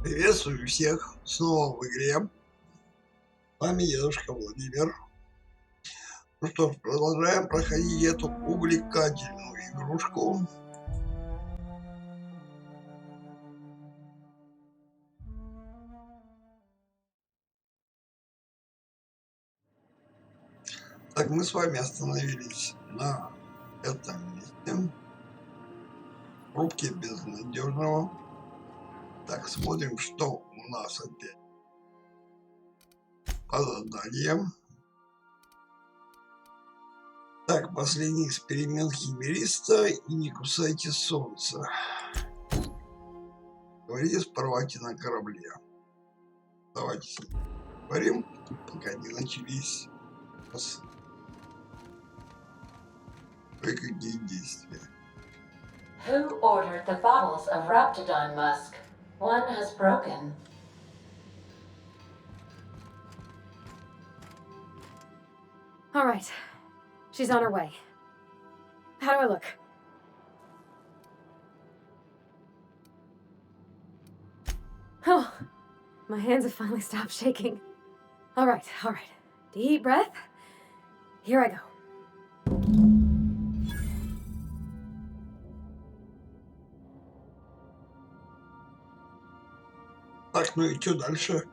Приветствую всех снова в игре. С вами дедушка Владимир. Ну что ж, продолжаем проходить эту увлекательную игрушку. Так, мы с вами остановились на этом месте. В рубке Безнадежного. Так, смотрим, что у нас опять по заданиям. Так, последний эксперимент химериста и не кусайте солнце. Говорите с порвати на корабле. Давайте с ним говорим, пока не начались кое-какие действия. Who ordered the bottles of Raptidon musk? One has broken. All right. She's on her way. How do I look? Oh, my hands have finally stopped shaking. All right. Deep breath. Here I go. Так, ну и что дальше?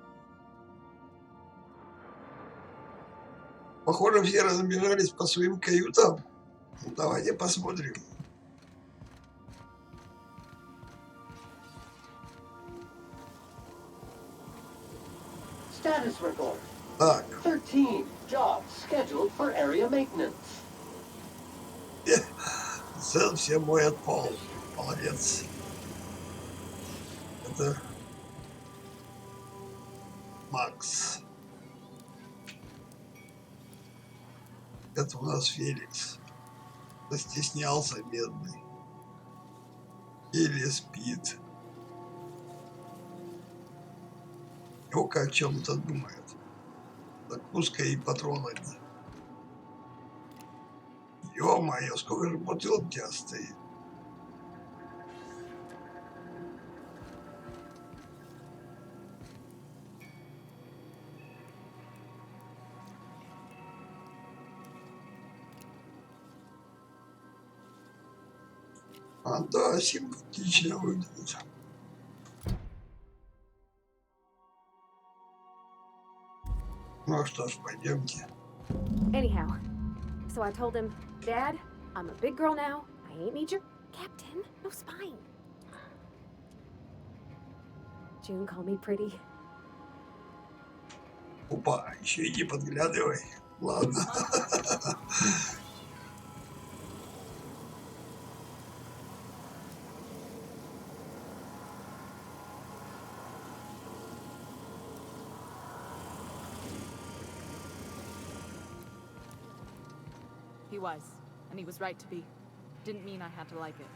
Похоже, все разбежались по своим каютам. Ну, давайте посмотрим. Status report. Так. 13 jobs scheduled for area maintenance. Сэн все моет пол. Молодец. Это Макс. Это у нас Феликс. Застеснялся, бедный. Или спит. Только о чем-то думает. Так пускай и патронами. Ё-моё, сколько же бутылок у тебя стоит? А, да, симпатично выглядит. Ну что ж, пойдемте. Anyhow, so I told him, Dad, I'm a big girl now. I ain't need your captain. No spine. June called me pretty. Опа, еще и не подглядывай. Ладно. He was, and he was right to be. Didn't mean I had to like it.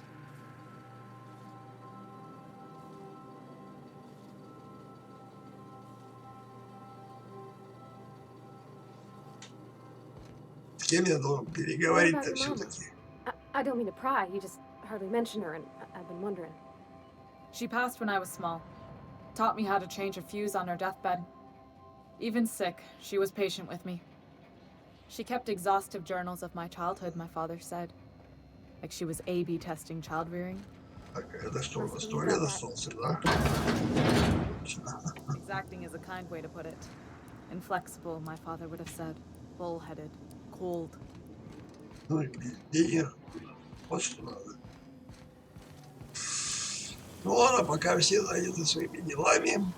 С кем я должен переговорить-то все-таки? I don't mean to pry. You just hardly mention her, and I've been wondering. She passed when I was small. Taught me how to change a fuse on her deathbed. Even sick, she was patient with me. She kept exhaustive journals of my childhood, my father said. Like she was A/B testing child rearing. Так, это что, в истории остался, да? Exacting is a kind way to put it. Inflexible, my father would have said. Bullheaded. Cold. Ну и денег. Вот что надо. Ну ладно, пока все заняты своими делами.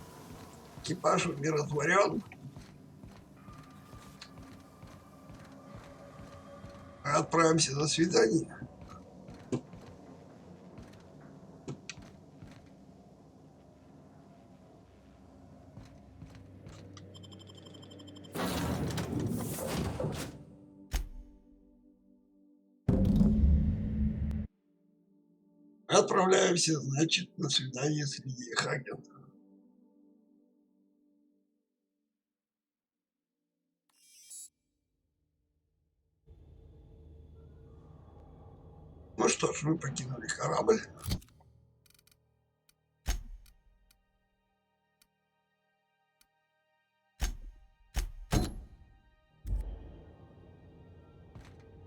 Экипаж умиротворен. Отправимся на свидание. Отправляемся, значит, на свидание среди их агентов. Ну что ж, мы покинули корабль.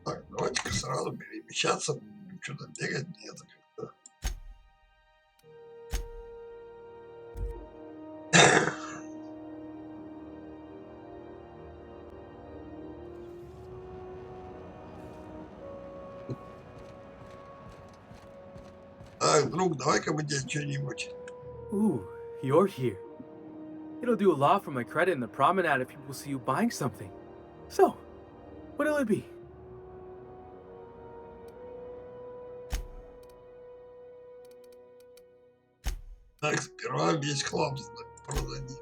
Так, давайте-ка сразу перемещаться. Что-то бегать нет. Как-то. Так, друг, давай-ка мы тебе что-нибудь. Ooh, you're here. It'll do a lot for my credit in the promenade if people see you buying something. So, what'll it be? Так, сперва весь хлам продадим.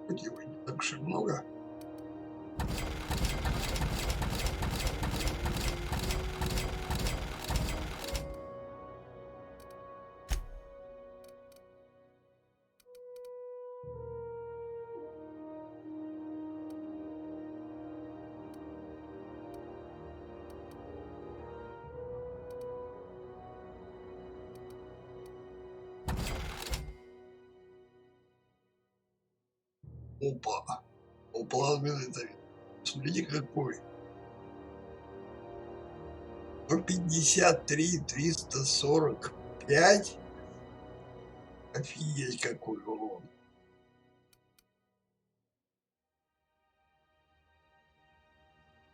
Хоть его не так уж и много. Опа. Плазменный тарелки. Смотрите какой. 153, 345. Офигеть какой урон.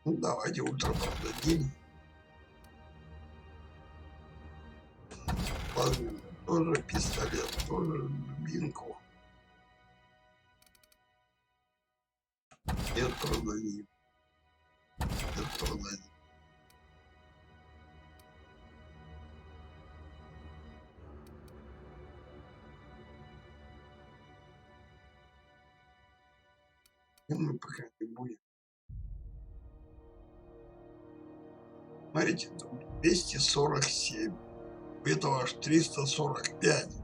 Ну давайте ультра продадим. Плазменный тоже, пистолет тоже, дубинку. Нет, продадим. Нет, продадим. И мы пока не будем. Смотрите, тут 247. У этого аж 345.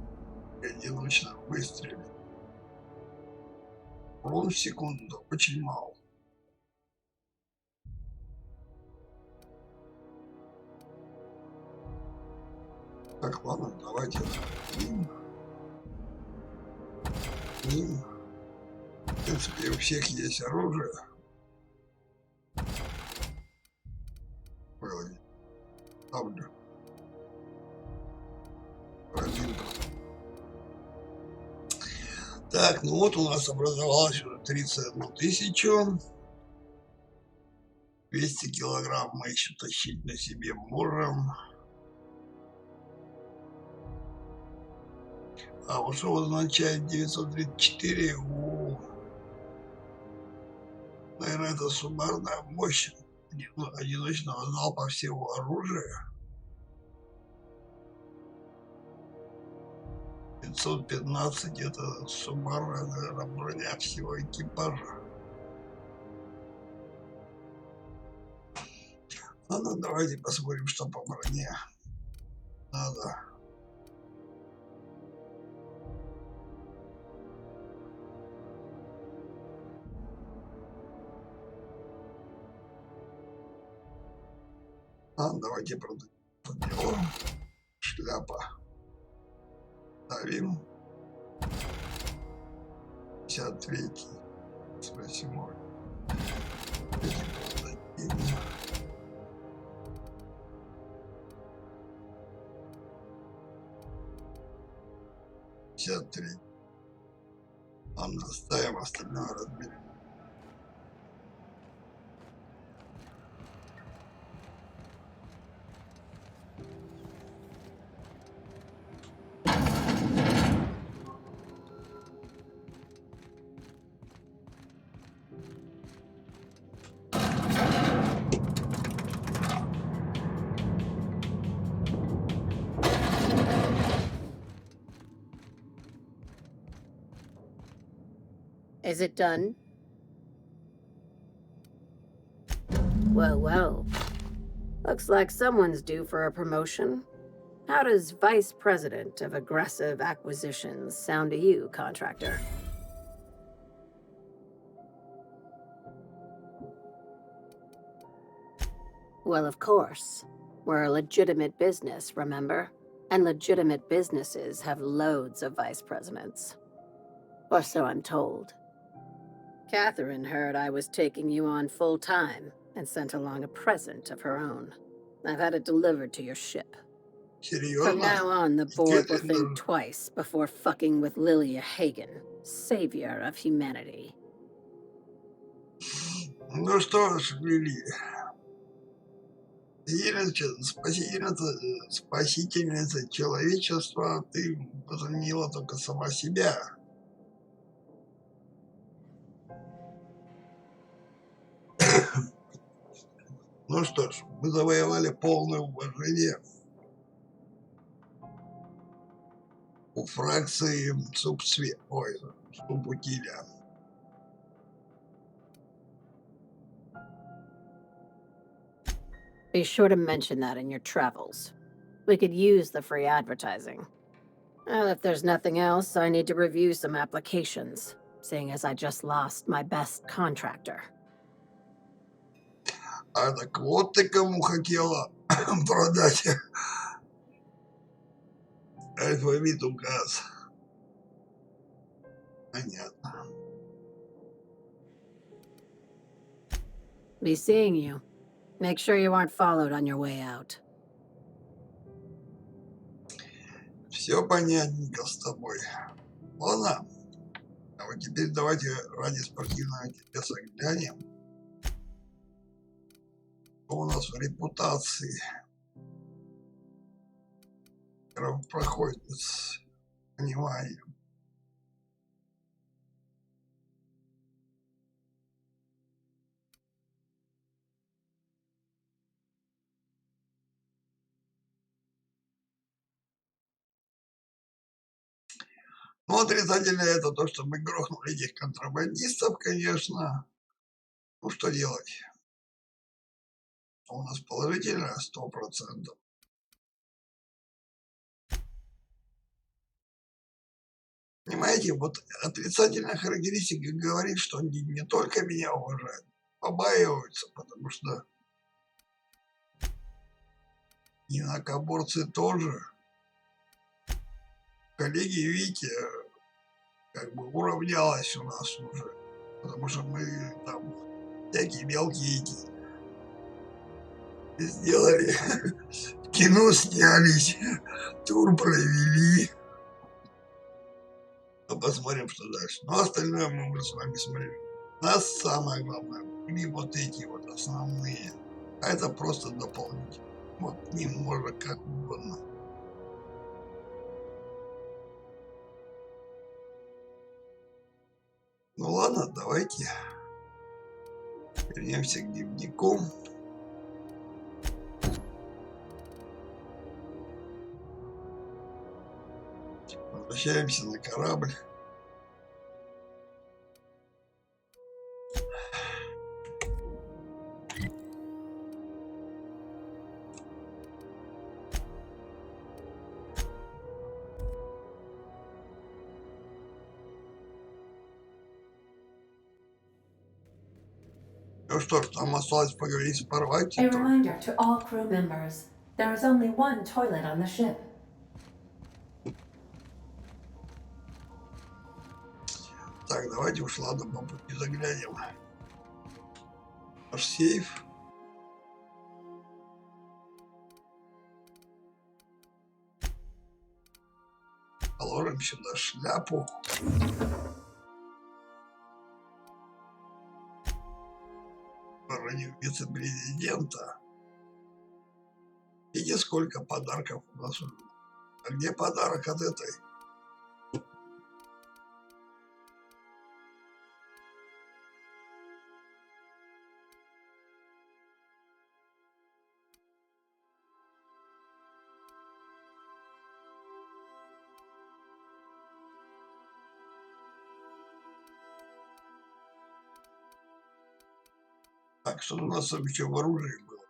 Одиночно выстреле. Урон в секунду очень мало. Так, ладно, давайте. В принципе, у всех есть оружие. Вроде. Ставлю. Один. Так, ну вот у нас образовалось уже 31 тысячу. 200 килограмм мы еще тащить на себе можем. А вот что означает 934? Наверное, это суммарная мощь одиночного залпа всего оружия. 515 это суммарная, наверное, броня всего экипажа. Ладно, давайте посмотрим, что по броне надо. Давайте проделаем. Шляпа. Ставим. 53. 8. Три. Ладно, ставим, остальное разберем. Is it done? Well, well. Looks like someone's due for a promotion. How does Vice President of Aggressive Acquisitions sound to you, contractor? Well, of course. We're a legitimate business, remember? And legitimate businesses have loads of vice presidents. Or so I'm told. Catherine heard I was taking you on full-time, and sent along a present of her own. I've had it delivered to your ship. From Серьезно? now on, the board will Теперь think даже- twice before fucking with Lilia Hagen, savior of humanity. Ну что ж, Лили. Спасительница человечества, ты возомнила только сама себя. Ну что ж, мы завоевали полное уважение у фракции субутиля. Be sure to mention that in your travels. We could use the free advertising. Well, if there's nothing else, I need to review some applications, seeing as I just lost my best contractor. А так вот ты кому хотела продать алфавит указ. Понятно. Be seeing you. Make sure you aren't followed on your way out. Все понятненько с тобой. Ладно. А вот теперь давайте ради спортивного интереса глянем, что у нас в репутации проходит. Внимание. Ну, отрицательное это то, что мы грохнули этих контрабандистов, конечно. Ну, что делать? У нас положительное 100%. Понимаете, вот отрицательная характеристика говорит, что они не только меня уважают, побаиваются, потому что инакоборцы тоже. Коллеги, видите, как бы уравнялось у нас уже, потому что мы там всякие мелкие эти сделали, кино снялись, тур провели. Ну, посмотрим, что дальше. Но остальное мы уже с вами смотрели. Нас самое главное были вот эти вот основные. А это просто дополнительно. Вот к ним можно как угодно. Ну ладно, давайте вернемся к дневнику. Возвращаемся на корабль. Ну что ж, нам осталось поговорить с A Парвати. reminder to all crew members, there is only one toilet on the ship. Так, давайте уж ладно, по пути заглянем. Наш сейф. Положим сюда шляпу. Ради вице-президента. Видите, сколько подарков у нас уже. А где подарок от этой? Так, что у нас там еще в оружии было?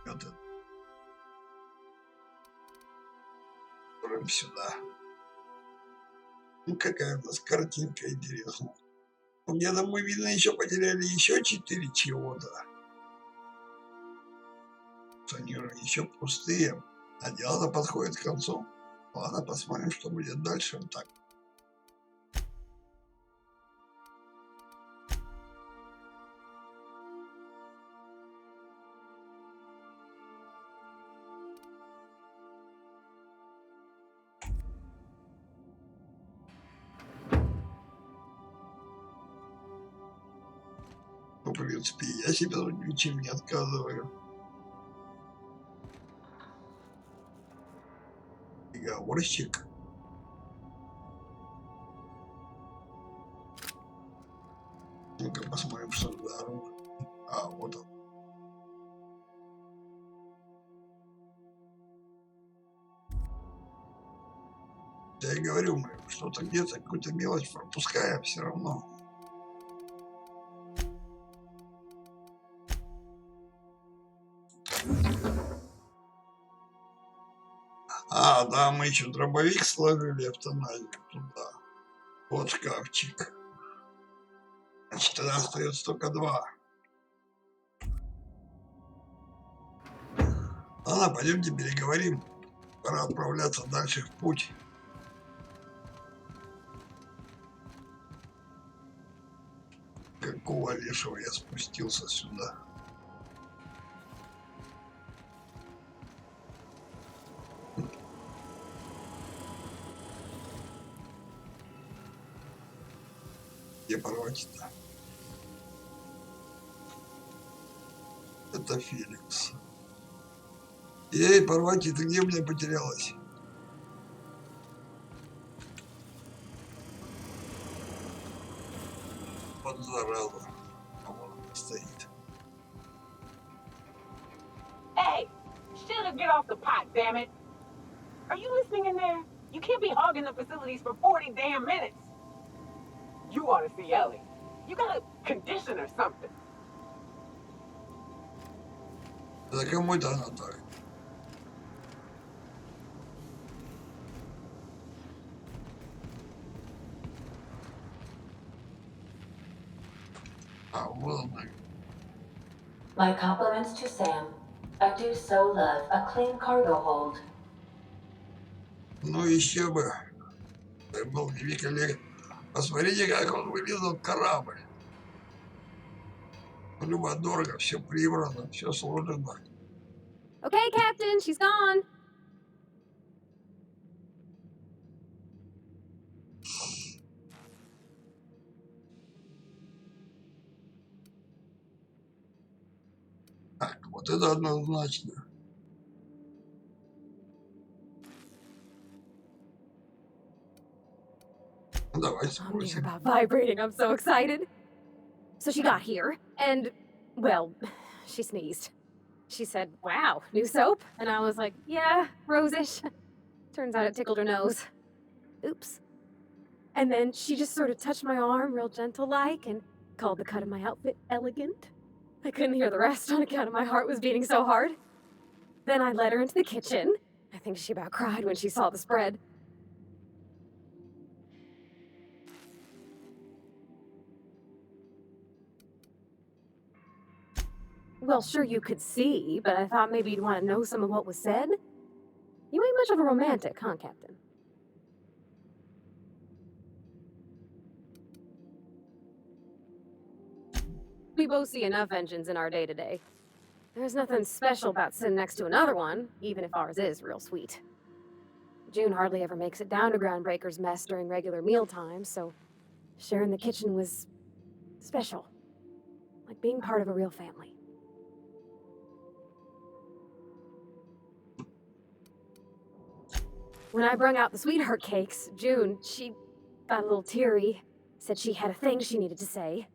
Это. Прям сюда. Ну, какая у нас картинка интересная. Где-то мы, видно, еще потеряли еще 4 чего-то. Они уже еще пустые. А дело-то подходит к концу. Ладно, посмотрим, что будет дальше. Так. Ну, в принципе, я себе тут ничем не отказываю. Переговорщик. Ну-ка посмотрим, что за оружие. А, вот он. Я и говорю, мы что-то где-то, какую-то мелочь пропускаем все равно. А, да, мы еще дробовик сложили автоматик туда. Вот шкафчик. Значит, тогда остается только 2. Ладно, пойдемте переговорим. Пора отправляться дальше в путь. Какого лешего я спустился сюда? Где порвать-то? Это Феликс. Эй, порвать, ты где, блядь, потерялась? Вот зараза. А вон она стоит. Hey, shut up, get off the pot, damn it. Are you listening in there? You can't be hogging the facilities for 40 damn minutes. You ought to see Ellie. You got a condition or something. Да кому это она так? А, вот она. My compliments to Sam. I do so love a clean cargo hold. Ну еще бы. Это был великолепен. Посмотрите, как он вылезал корабль. Любо-дорого, все прибрано, все сложено. Okay, Captain, she's gone. Так, вот это однозначно. Ну, давай I'm near спросим. about vibrating. I'm so excited. So she got here, and, well, she sneezed. She said, wow, new soap? And I was like, yeah, rosish. Turns out it tickled her nose. Oops. And then she just sort of touched my arm real gentle-like and called the cut of my outfit elegant. I couldn't hear the rest on account of my heart was beating so hard. Then I led her into the kitchen. I think she about cried when she saw the spread. Well, sure you could see, but I thought maybe you'd want to know some of what was said. You ain't much of a romantic, huh, Captain? We both see enough engines in our day-to-day. There's nothing special about sitting next to another one, even if ours is real sweet. June hardly ever makes it down to Groundbreaker's mess during regular meal times, so sharing the kitchen was special. Like being part of a real family. When I brung out the sweetheart cakes, June, she got a little teary, said she had a thing she needed to say.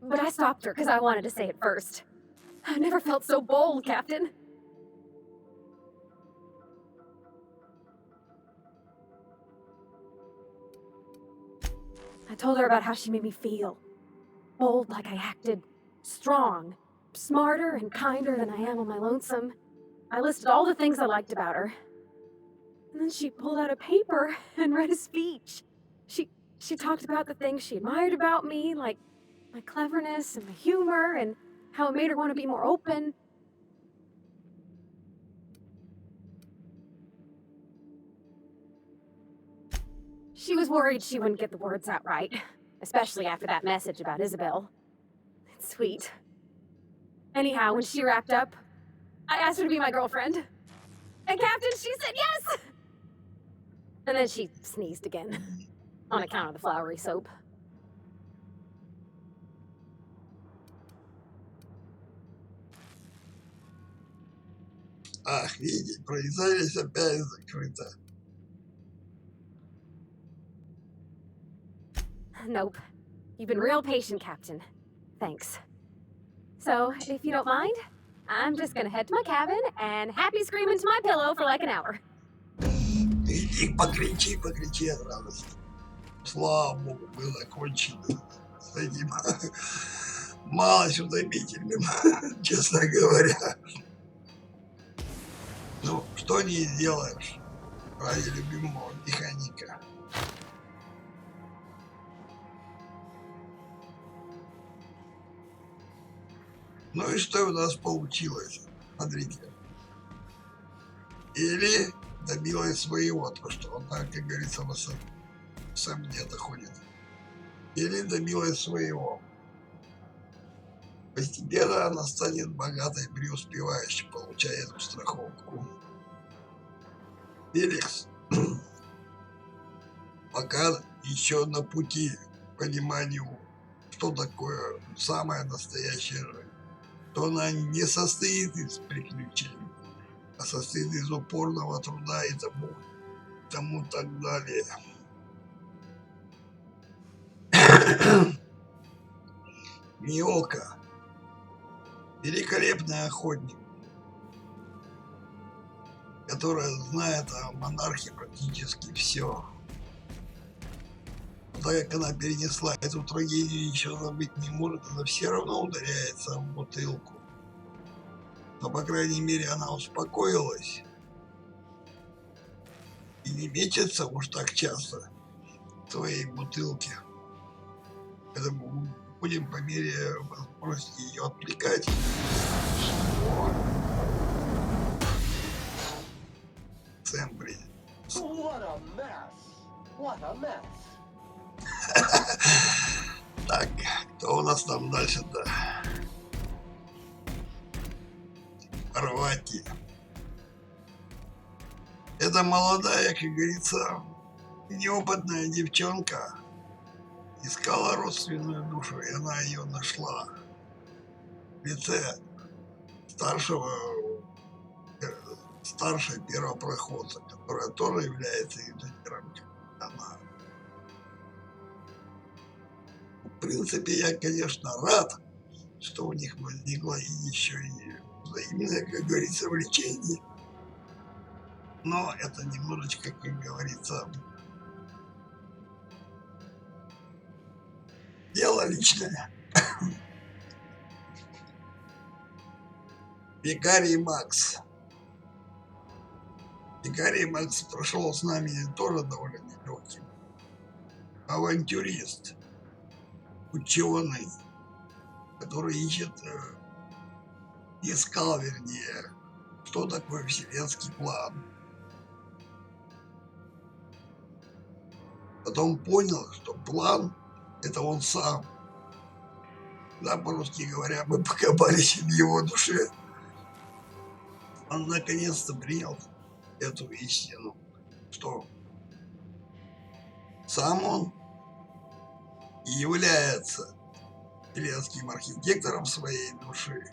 But I stopped her because I wanted to say it first. I've never felt so bold, Captain. I told her about how she made me feel. Bold like I acted. Strong. Smarter and kinder than I am on my lonesome. I listed all the things I liked about her. And then she pulled out a paper and read a speech. She talked about the things she admired about me, like my cleverness and my humor, and how it made her want to be more open. She was worried she wouldn't get the words out right, especially after that message about Isabel. It's sweet. Anyhow, when she wrapped up, I asked her to be my girlfriend. And Captain, she said yes! And then she sneezed again, on account of the flowery soap. видите, прорезались опять закрыто. Nope. You've been real patient, Captain. Thanks. So, if you don't mind, I'm just gonna head to my cabin and happy scream into my pillow for like an hour. Иди покричи от радости. Слава богу, было закончено с этим малость утомительным, честно говоря. Ну, что не сделаешь ради любимого механика. Ну и что у нас получилось? Смотрите. Или добилась своего, то что она, как говорится, сам где-то ходит. Или добилась своего. Постепенно она станет богатой, преуспевающей, получая эту страховку. Феликс пока еще на пути к пониманию, что такое самая настоящая жизнь. То она не состоит из приключений, а состоит из упорного труда и тому так далее. Миока — великолепный охотник, которая знает о монархе практически все. Так как она перенесла эту трагедию, еще забыть не может, она все равно ударяется в бутылку. Но, по крайней мере, она успокоилась и не мечется уж так часто в своей бутылке. Поэтому будем по мере возможности ее отвлекать. Цембри. Так, кто у нас там дальше-то? Хорватия. Это молодая, как говорится, неопытная девчонка искала родственную душу, и она ее нашла в лице старшей первопроходца, которая тоже является инженером, как она. В принципе, я, конечно, рад, что у них возникло и еще и взаимное, как говорится, влечение. Но это немножечко, как говорится, дело личное. Викарий Макс. Викарий Макс прошел с нами тоже довольно нелегким. Авантюрист, ученый, который искал, вернее, что такое вселенский план. Потом понял, что план — это он сам. Да, по-русски говоря, мы покопались в его душе. Он наконец-то принял эту истину, что сам он и является вселенским архитектором своей души.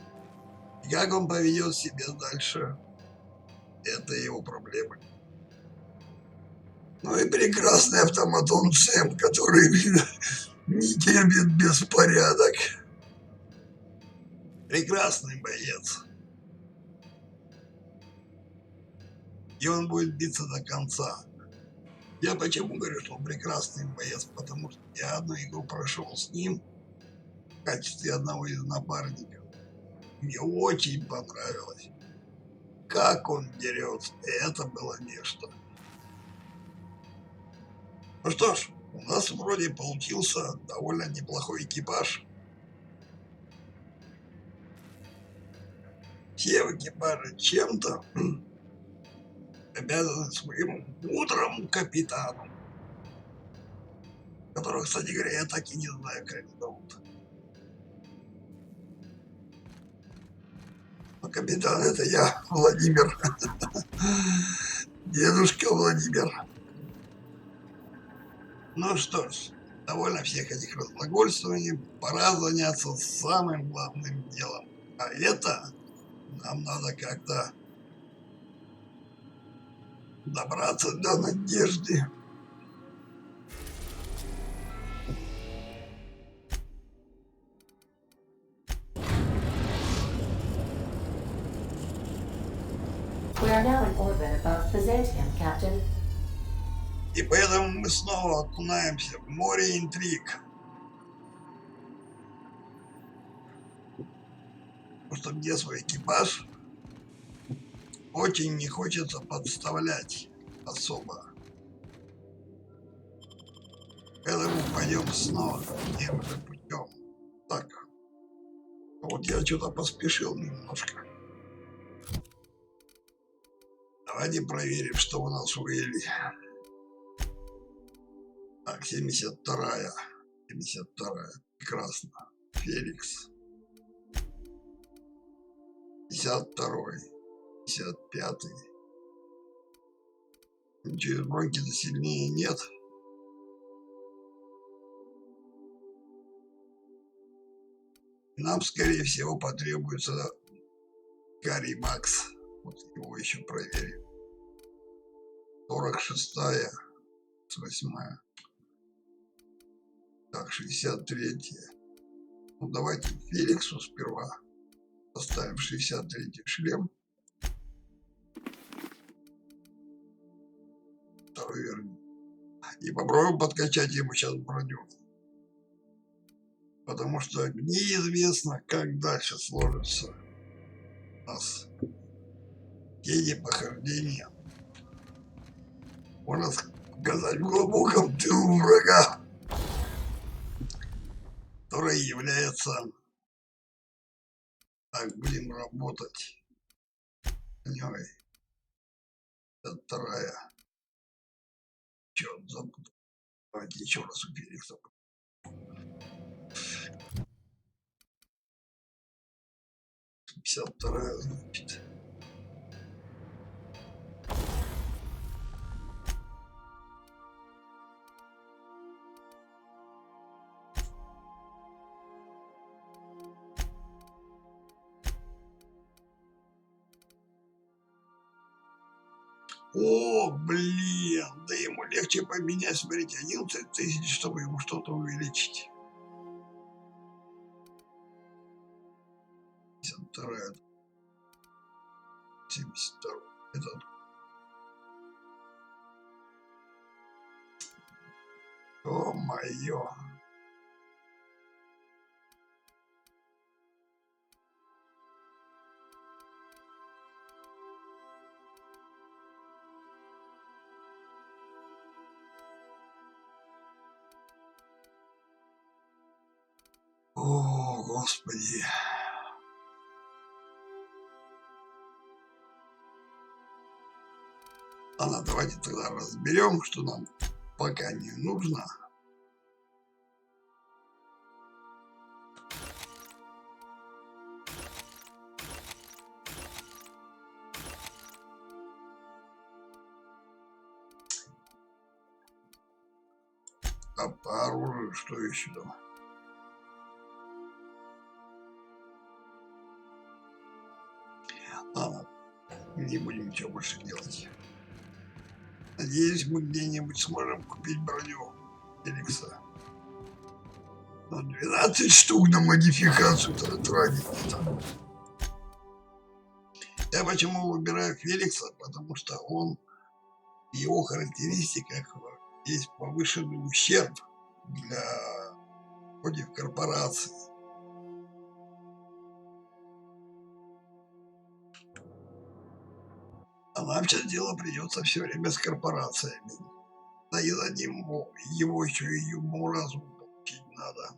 И как он поведет себя дальше, это его проблемы. Ну и прекрасный автоматон Сэм, который не терпит беспорядок. Прекрасный боец. И он будет биться до конца. Я почему говорю, что он прекрасный боец? Потому что я одну игру прошел с ним в качестве одного из напарников. Мне очень понравилось, как он дерется. Это было нечто. Ну что ж, у нас вроде получился довольно неплохой экипаж. Все в экипаже чем-то обязаны своему мудрому капитану, которого, кстати говоря, я так и не знаю, как зовут. Но капитан — это я, Владимир. Дедушка Владимир. Ну что ж, довольно всех этих разглагольствований, пора заняться самым главным делом. А это нам надо как-то добраться до надежды. We are now in orbit above Byzantium, Captain. И поэтому мы снова окунаемся в море интриг. Потому что где свой экипаж, очень не хочется подставлять особо. Поэтому пойдем снова тем же путем. Так, вот я что-то поспешил немножко. Давайте проверим, что у нас у Элли. Так, 72-я. 72-я. Прекрасно. Феликс. 52-й. 55-й. Через броньки-то сильнее нет. Нам, скорее всего, потребуется Гарри Макс. Вот его еще проверим. 46-я. 8-я. Так, 63-я. Ну, давайте Феликсу сперва поставим 63-й шлем. Второй вернем. И попробуем подкачать ему сейчас броню. Потому что неизвестно, как дальше сложится у нас тени похождения. Можно сказать, в глубоком тылу врага, который является... Так, будем работать. Ой. 52-я. Черт, запутал. Давайте еще раз у Феликса. Вторая, значит. О, блин, да ему легче поменять, смотрите, 11 тысяч, чтобы ему что-то увеличить. 52-я. 72-й. Этот. О, моё. О, Господи. Ладно, давайте тогда разберем, что нам пока не нужно. А по оружию что еще там? Ладно, не будем ничего больше делать. Надеюсь, мы где-нибудь сможем купить броню Феликса. Но 12 штук на модификацию тратить. Я почему выбираю Феликса? Потому что он в его характеристиках есть повышенный ущерб для против корпораций. А нам сейчас дело придется все время с корпорациями. Да и за ним его еще и юморазум получить надо.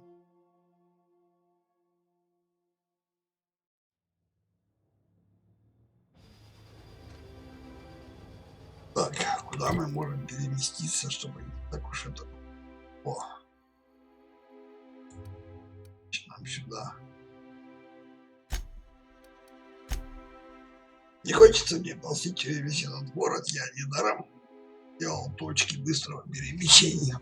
Так, куда мы можем переместиться, чтобы не так уж это... О! Нам сюда. Не хочется мне ползти через весь этот город, я недаром делал точки быстрого перемещения.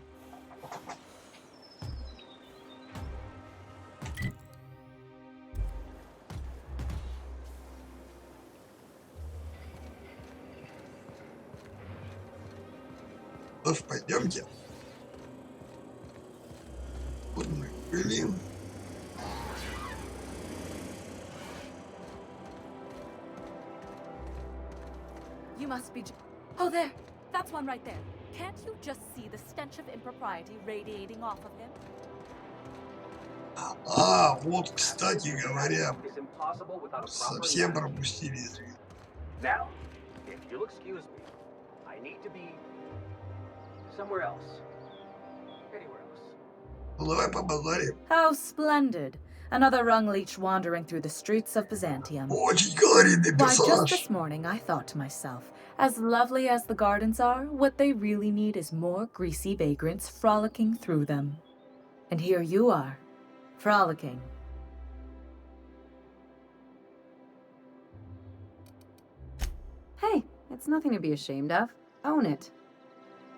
Что ж, пойдемте. Вот мы были. You must be. Oh, there. That's one right there. Can't you just see the stench of impropriety radiating off of him? Вот, кстати говоря, Is impossible without a proper совсем language. пропустили из виду. Now, if you'll excuse me, I need to be somewhere else. Anywhere else. Ну давай побазарим. How splendid. Another rung leech wandering through the streets of Byzantium. Очень колоритный Why, just персонаж. this morning I thought to myself, as lovely as the gardens are, what they really need is more greasy vagrants frolicking through them. And here you are, frolicking. Hey, it's nothing to be ashamed of. Own it.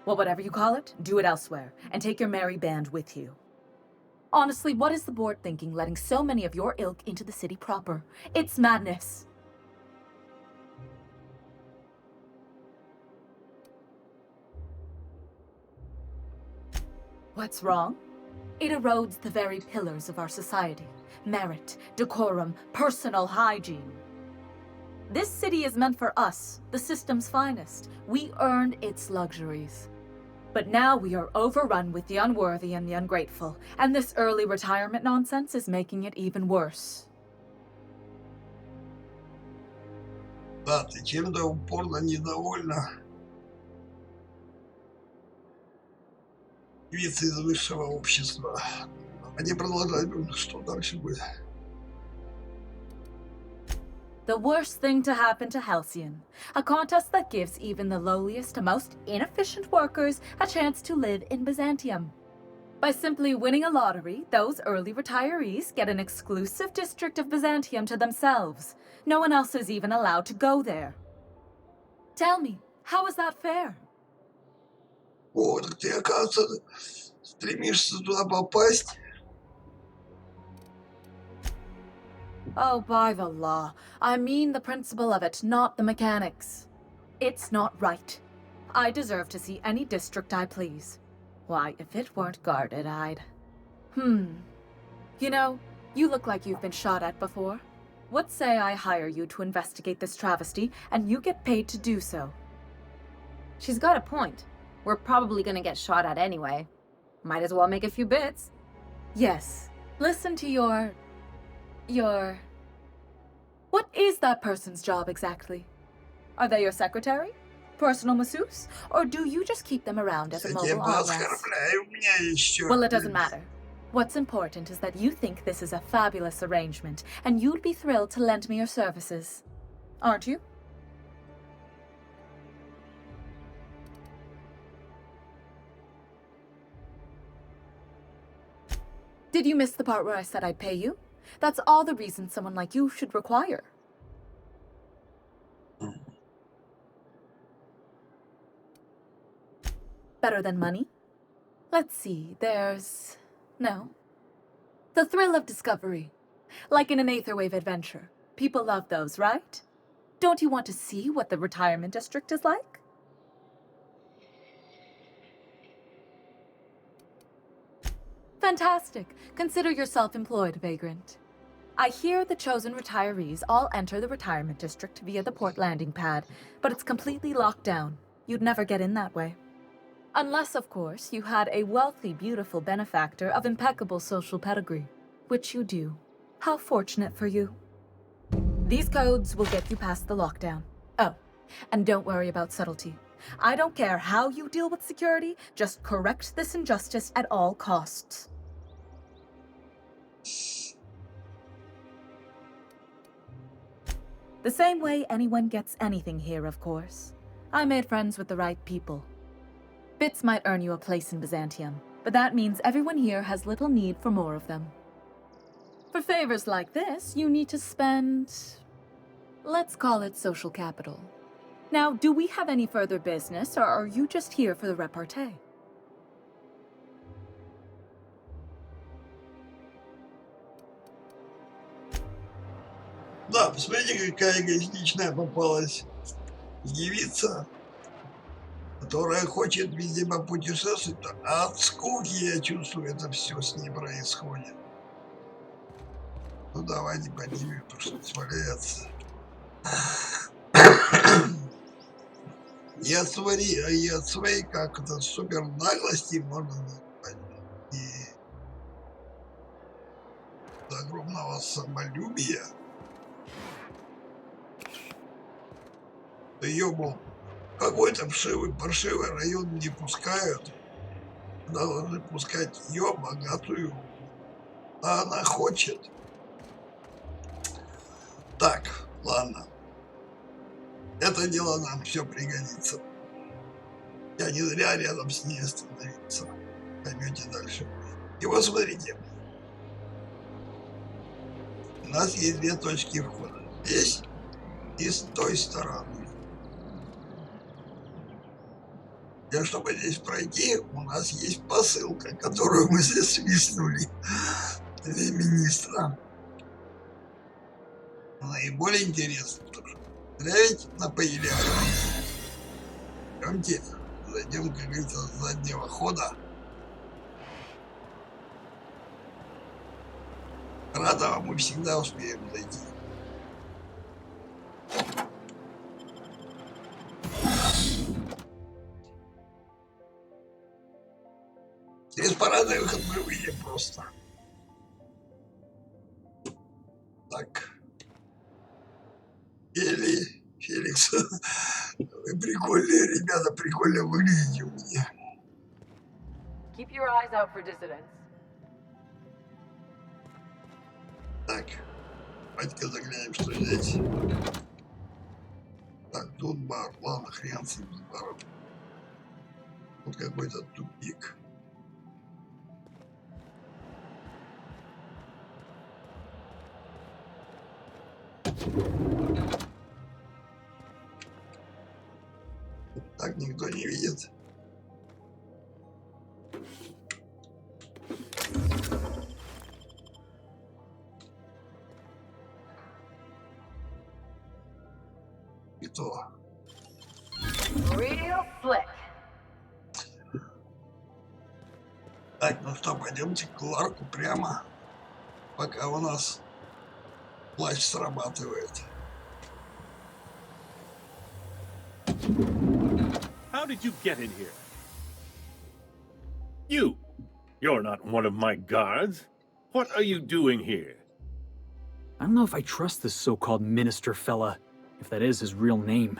Well, whatever you call it, do it elsewhere, and take your merry band with you. Honestly, what is the board thinking letting so many of your ilk into the city proper? It's madness. What's wrong? It erodes the very pillars of our society. Merit, decorum, personal hygiene. This city is meant for us, the system's finest. We earned its luxuries. But now we are overrun with the unworthy and the ungrateful, and this early retirement nonsense is making it even worse. Да, ты чем-то упорно недовольна. Девица из высшего общества. Давайте продолжать, что дальше будет. The worst thing to happen to Halcyon. A contest that gives even the lowliest and most inefficient workers a chance to live in Byzantium. By simply winning a lottery, those early retirees get an exclusive district of Byzantium to themselves. No one else is even allowed to go there. Tell me, how is that fair? О, так ты, оказывается, стремишься туда попасть. Oh, by the law. I mean the principle of it, not the mechanics. It's not right. I deserve to see any district I please. Why, if it weren't guarded, I'd... You know, you look like you've been shot at before. What say I hire you to investigate this travesty, and you get paid to do so? She's got a point. We're probably gonna get shot at anyway. Might as well make a few bits. Yes. Listen to your... What is that person's job exactly? Are they your secretary? Personal masseuse? Or do you just keep them around as a Я mobile тебя arm rest? оскорбляю, у меня еще. Well, it doesn't matter. What's important is that you think this is a fabulous arrangement, and you'd be thrilled to lend me your services. Aren't you? Did you miss the part where I said I'd pay you? That's all the reason someone like you should require. Better than money? Let's see, there's... No. The thrill of discovery. Like in an Aetherwave adventure. People love those, right? Don't you want to see what the retirement district is like? Fantastic. Consider yourself employed, vagrant. I hear the chosen retirees all enter the retirement district via the port landing pad, but it's completely locked down. You'd never get in that way. Unless, of course, you had a wealthy, beautiful benefactor of impeccable social pedigree, which you do. How fortunate for you. These codes will get you past the lockdown. Oh, and don't worry about subtlety. I don't care how you deal with security, just correct this injustice at all costs. The same way anyone gets anything here, of course. I made friends with the right people. Bits might earn you a place in Byzantium, but that means everyone here has little need for more of them. For favors like this, you need to spend... let's call it social capital. Now, do we have any further business, or are you just here for the repartee? Да, посмотрите, какая эгоистичная попалась девица, которая хочет, видимо, путешествовать, а от скуки, я чувствую, это все с ней происходит. Ну давайте поднимем, потому что не сваляется. И от своей как это супер наглости можно назвать, и огромного самолюбия. Ее, мол, какой-то паршивый район не пускают. Должны пускать ее, богатую. А она хочет. Так, ладно. Это дело нам все пригодится. Я не зря рядом с ней остановился. Поймете дальше. И вот смотрите. У нас есть две точки входа. Здесь и с той стороны. Для чтобы здесь пройти, у нас есть посылка, которую мы здесь свистнули для министра. Наиболее интересно, потому что ведь напоили. Пойдемте, зайдем, как говорится, с заднего хода. Радово мы всегда успеем зайти. Через парадный выход мы выйдем просто. Так. Или Феликс, вы прикольные ребята, прикольно выглядите у меня. Keep your eyes out for dissidents. Так, давайте-ка заглянем, что здесь. Так, тут бар, ладно, хрен с ним с баром. Тут какой-то тупик. Так никто не видит. И то. Real slick. Так, ну что, пойдемте к Ларку прямо, пока у нас плащ срабатывает. How did you get in here? You're not one of my guards. What are you doing here? I don't know if I trust this so-called minister fella, if that is his real name.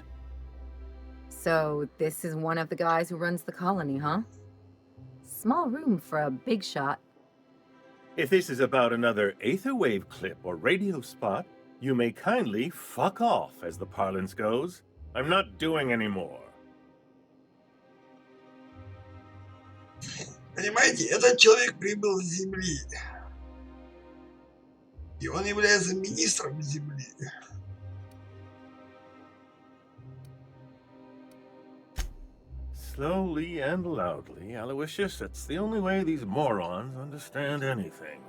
So, this is one of the guys who runs the colony, huh? Small room for a big shot. If this is about another aetherwave clip or radio spot, you may kindly fuck off, as the parlance goes. I'm not doing any more. Понимаете, этот человек прибыл с Земли. И он является министром Земли. Slowly and loudly, Aloysius, that's the only way these morons understand anything.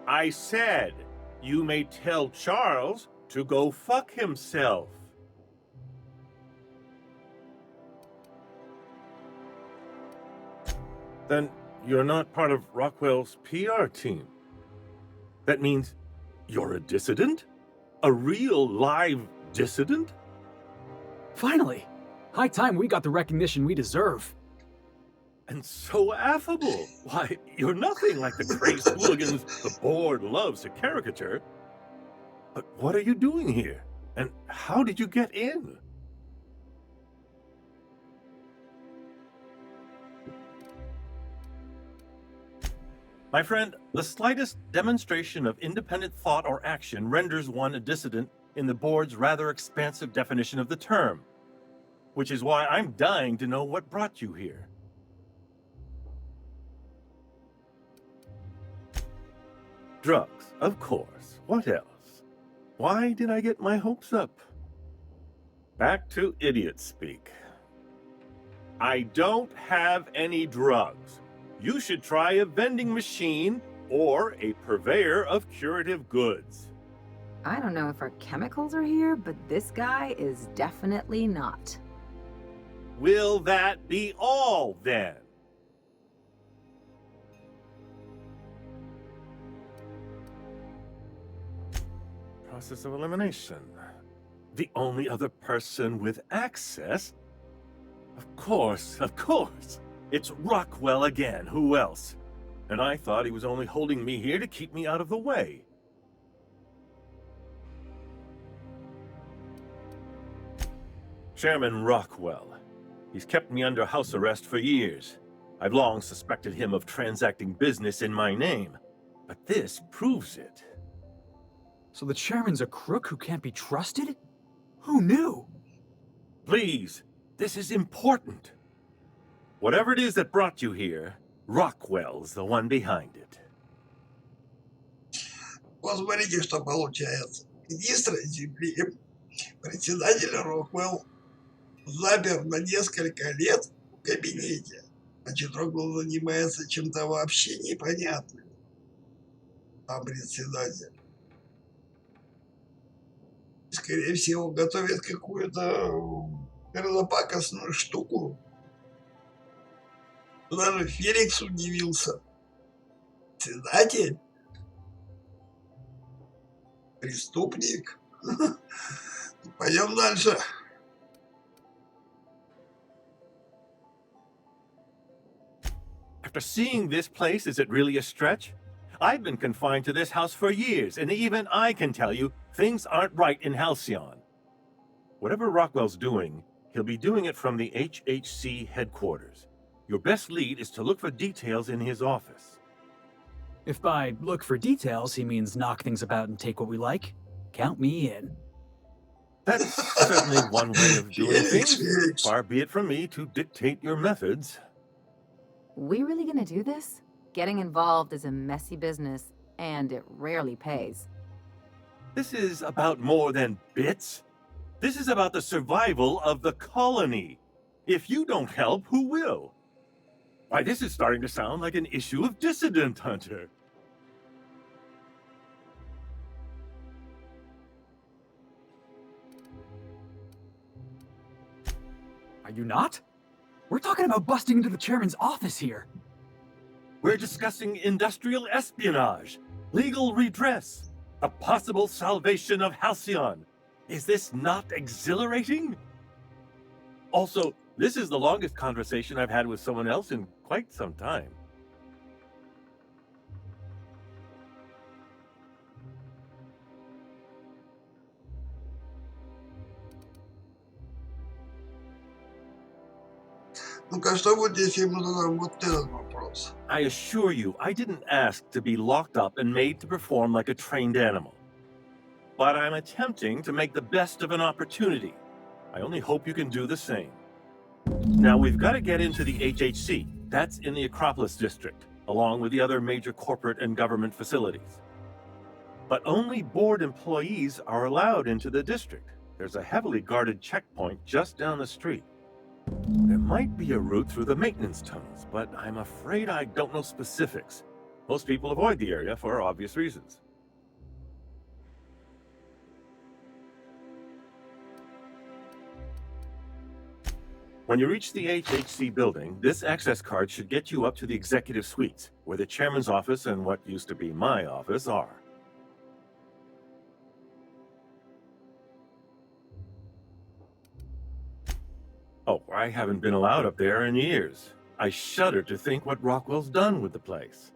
I said, you may tell Charles to go fuck himself. Then you're not part of Rockwell's PR team. That means you're a dissident? A real live dissident? Finally! High time we got the recognition we deserve. And so affable. Why, you're nothing like the crazed hooligans the board loves to caricature. But what are you doing here? And how did you get in? My friend, the slightest demonstration of independent thought or action renders one a dissident in the board's rather expansive definition of the term. Which is why I'm dying to know what brought you here. Drugs, of course. What else? Why did I get my hopes up? Back to idiot speak. I don't have any drugs. You should try a vending machine or a purveyor of curative goods. I don't know if our chemicals are here, but this guy is definitely not. Will that be all, then? Process of elimination. The only other person with access? Of course. It's Rockwell again. Who else? And I thought he was only holding me here to keep me out of the way. Chairman Rockwell. He's kept me under house arrest for years. I've long suspected him of transacting business in my name, but this proves it. So the chairman's a crook who can't be trusted? Who knew? Please, this is important. Whatever it is that brought you here, Rockwell's the one behind it. Вот смотрите, что получается. Министр Земли, председатель Роквелл, запер на несколько лет в кабинете. Значит, Роквелл занимается чем-то вообще непонятным. А председатель, скорее всего, готовит какую-то мерзопакостную штуку. Даже Феликс удивился. Председатель? Преступник? Пойдем дальше. After seeing this place, is it really a stretch? I've been confined to this house for years, and even I can tell you, things aren't right in Halcyon. Whatever Rockwell's doing, he'll be doing it from the HHC headquarters. Your best lead is to look for details in his office. If by look for details he means knock things about and take what we like, count me in. That's certainly one way of doing things. Far be it from me to dictate your methods. We really gonna do this? Getting involved is a messy business, and it rarely pays. This is about more than bits. This is about the survival of the colony. If you don't help, who will? Why, this is starting to sound like an issue of Dissident Hunter. Are you not? We're talking about busting into the chairman's office here. We're discussing industrial espionage, legal redress, a possible salvation of Halcyon. Is this not exhilarating? Also, this is the longest conversation I've had with someone else in quite some time. Ну-ка, что будет, если ему задам вот этот вопрос? I assure you, I didn't ask to be locked up and made to perform like a trained animal. But I'm attempting to make the best of an opportunity. I only hope you can do the same. Now, we've got to get into the HHC. That's in the Acropolis district, along with the other major corporate and government facilities. But only board employees are allowed into the district. There's a heavily guarded checkpoint just down the street. There might be a route through the maintenance tunnels, but I'm afraid I don't know specifics. Most people avoid the area for obvious reasons. When you reach the HHC building, this access card should get you up to the executive suites, where the chairman's office and what used to be my office are. Oh, I haven't been allowed up there in years. I shudder to think what Rockwell's done with the place.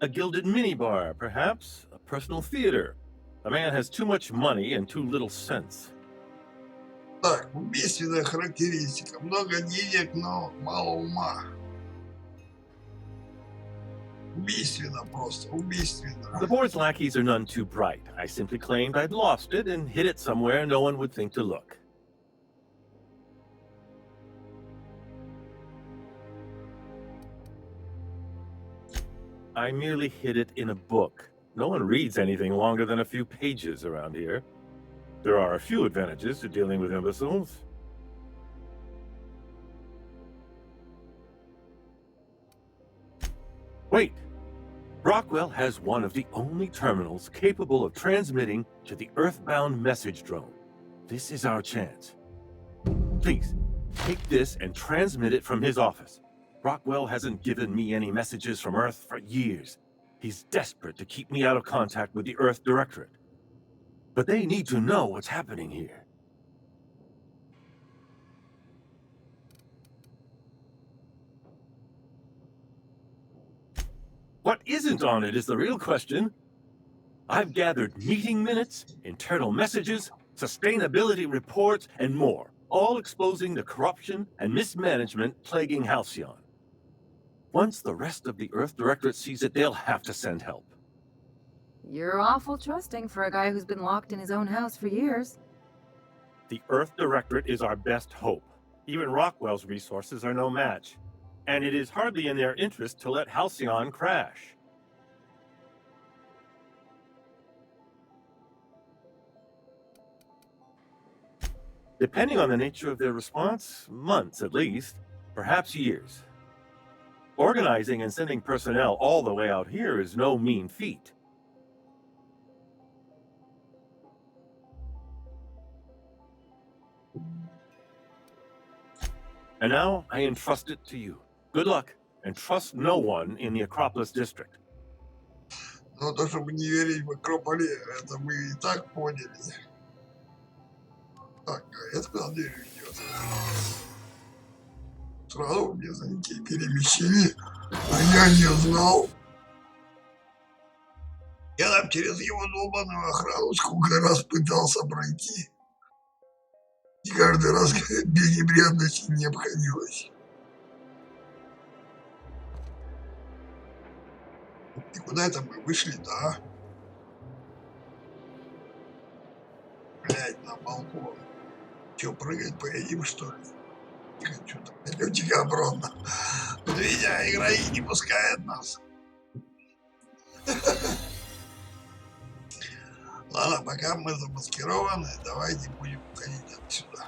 A gilded minibar, perhaps? A personal theater. The man has too much money and too little sense. Так, убийственная характеристика. Много денег, но мало ума. Убийственно просто, убийственно. The board's lackeys are none too bright. I simply claimed I'd lost it and hid it somewhere no one would think to look. I merely hid it in a book. No one reads anything longer than a few pages around here. There are a few advantages to dealing with imbeciles. Wait! Rockwell has one of the only terminals capable of transmitting to the Earthbound message drone. This is our chance. Please, Take this and transmit it from his office. Rockwell hasn't given me any messages from Earth for years. He's desperate to keep me out of contact with the Earth Directorate. But they need to know what's happening here. What isn't on it is the real question. I've gathered meeting minutes, internal messages, sustainability reports, and more, all exposing the corruption and mismanagement plaguing Halcyon. Once the rest of the Earth Directorate sees it, they'll have to send help. You're awful trusting for a guy who's been locked in his own house for years. The Earth Directorate is our best hope. Even Rockwell's resources are no match. And it is hardly in their interest to let Halcyon crash. Depending on the nature of their response, months at least, perhaps years. Organizing and sending personnel all the way out here is no mean feat. And now I entrust it to you. Good luck, and trust no one in the Acropolis District. Но то, чтобы не верить в Акрополе, это мы и так поняли. Так, а это куда дверь идет? Сразу мне замки перемещили, а я не знал. Я там через его долбаную охрану сколько раз пытался пройти. И каждый раз без неприятностей не обходилось. И куда это мы вышли, да? Блять, на балкон. Че, прыгать поедим, что ли? Что-то летика обратно. Вот видите, игра и не пускает нас. Ладно, пока мы замаскированы, давайте будем уходить отсюда.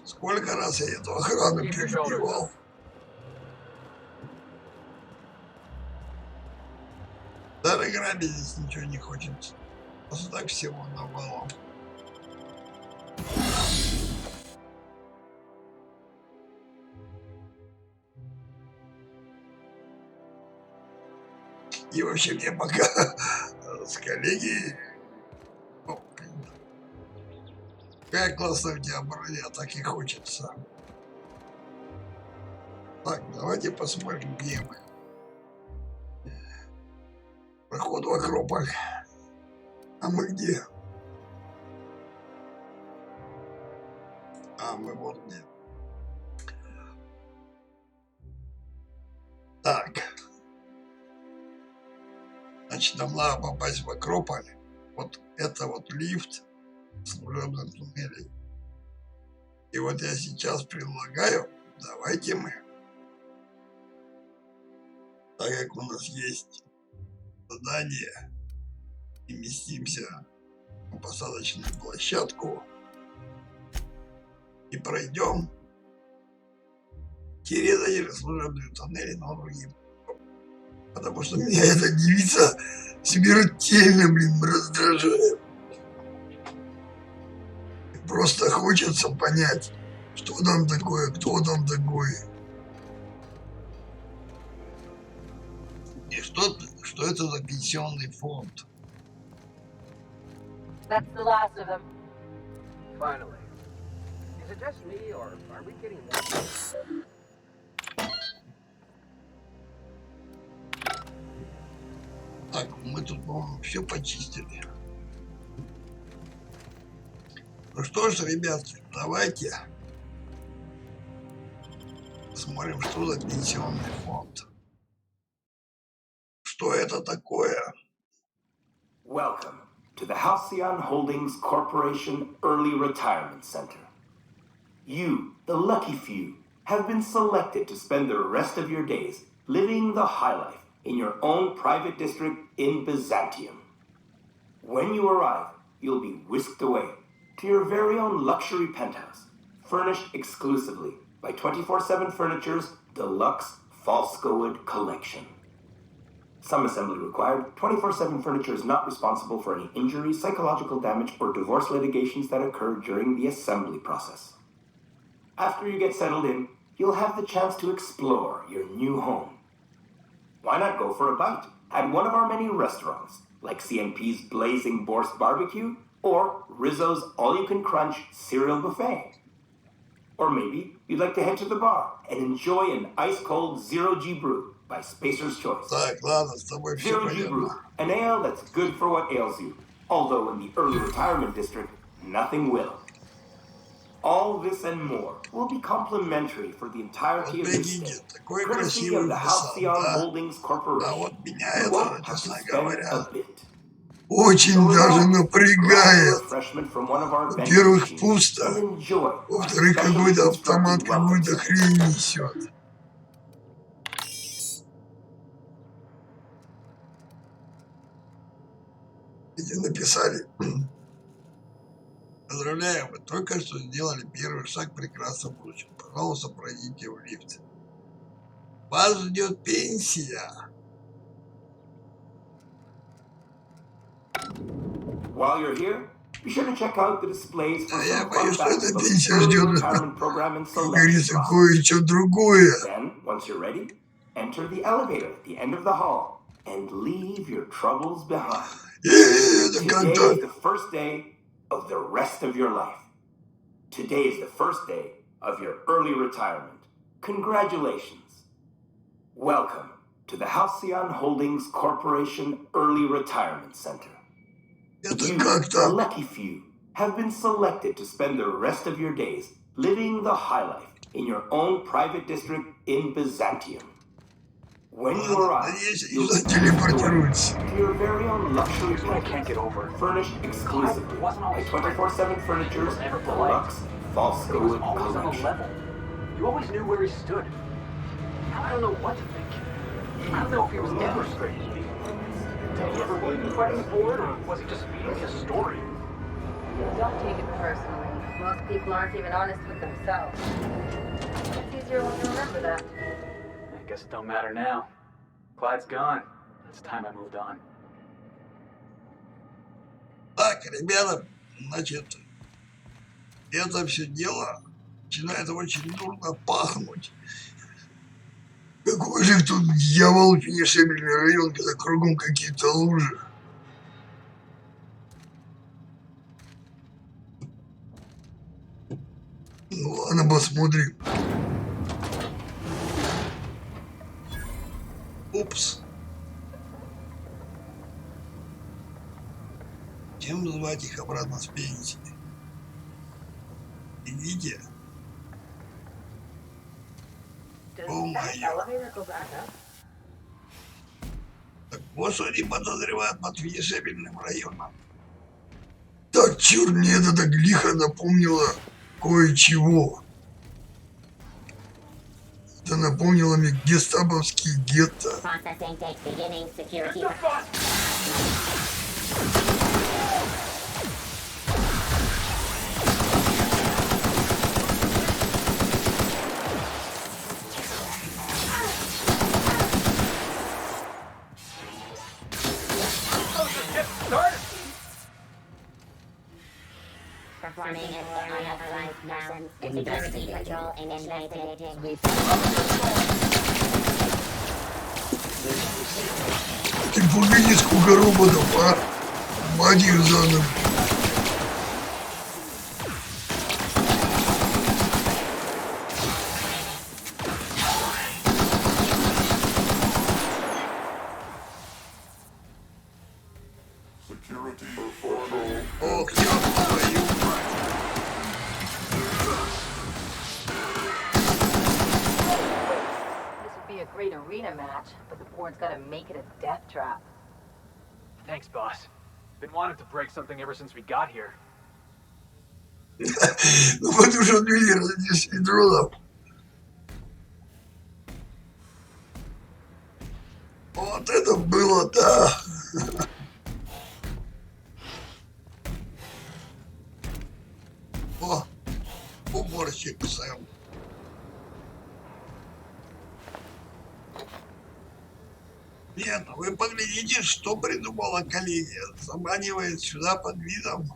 Сколько раз я эту охрану перебивал? Даже грабить здесь ничего не хочет. Просто так всего навалом. И вообще мне пока с коллегией... Какая классная у тебя броня, так и хочется. Так, давайте посмотрим, где мы. Проход в Акрополь. А мы где? А мы вот где. Так. Значит, нам надо попасть в Акрополь. Вот это вот лифт служебных туннелей. И вот я сейчас предлагаю, давайте мы, так как у нас есть задание, переместимся на посадочную площадку и пройдем через эти служебные туннели на другие. Потому что меня эта девица смертельно, раздражает. Просто хочется понять, что там такое, кто там такой. И что это за пенсионный фонд? That's the last of them. Finally. Is it just me, or are we getting more? Так, мы тут, по-моему, все почистили. Ну что ж, ребятки, давайте посмотрим, что за пенсионный фонд. Что это такое? Welcome to the Halcyon Holdings Corporation Early Retirement Center. You, the lucky few, have been selected to spend the rest of your days living the high life in your own private district in Byzantium. When you arrive, you'll be whisked away to your very own luxury penthouse, furnished exclusively by 24/7 Furniture's deluxe Falscowood collection. Some assembly required. 24/7 Furniture is not responsible for any injury, psychological damage, or divorce litigations that occur during the assembly process. after you get settled in, you'll have the chance to explore your new home. Why not go for a bite at one of our many restaurants, like CNP's Blazing Bourse Barbecue or Rizzo's All-You-Can-Crunch Cereal Buffet? Or maybe you'd like to head to the bar and enjoy an ice-cold Zero-G brew by Spacer's Choice. Так, ладно, с тобой все Zero-G brew, понятно. an ale that's good for what ails you, although in the early retirement district, nothing will. All this and more will be complimentary for the entirety of your stay, Такой courtesy красивый of the фасад, Halcyon да? Holdings Corporation. А вот меня You это, won't have to честно spend говоря, a bit. очень даже напрягает. Refreshment from one of our vending Во-первых, machines пусто. and enjoy Во-вторых, our какой-то specially автомат constructed welcome какую-то center. хрень несет. Эти написали: поздравляем, вы только что сделали первый шаг в прекрасном будущем. Пожалуйста, пройдите в лифт. Вас ждет пенсия. While you're here, be sure to check out the displays for Я some боюсь, fun что facts эта about пенсия the early ждет, retirement program and как selection говорится, process. кое-что другое. Then, once you're ready, enter the elevator at the end of the hall and leave your troubles behind. Это Today как-то... is the first day of the rest of your life. Today is the first day of your early retirement. Congratulations. Welcome to the Halcyon Holdings Corporation Early Retirement Center. Это You, как-то... the lucky few, have been selected to spend the rest of your days living the high life in your own private district in Byzantium. When you arrive, you'll be телепортируйтесь. to your very own luxury package, furnished exclusively by 24/7 Furniture's deluxe false He was squid always on the collection. level. You always knew where he stood. Now I don't know what to think. I don't know if he was ever straight with me. Did he ever believe in fighting forward, or was he just feeding me a story? Don't take it personally. Most people aren't even honest with themselves. It's easier when you remember that. I guess it don't matter now. Clyde's gone. It's time I moved on. Так, ребята, значит, это все дело начинает очень дурно пахнуть. Какой же тут дьявол финишебельный район, когда кругом какие-то лужи. Ну ладно, посмотрим. Упс. Чем звать их обратно с пенсии? Идите. О-моё. Так вот, что они подозревают под финишебельным районом. Так, чёрт, мне это так лихо напомнило кое-чего. Это напомнило мне гестаповские гетто. Processing date beginning security. Performing an unauthorized motion. Security control initiated. Ты погоди, сколько роботов, а? Мать их заново. Ох, ёб твою мать. This would be a great arena match, but the board's gotta make it a death trap. Thanks, boss. Been wanting to break something ever since we got here. Ну потому что отвели ради 10 дронов. Вот это было, да. О, уборщик Сэм. Нет, вы поглядите, что придумала коллегия. Заманивает сюда под видом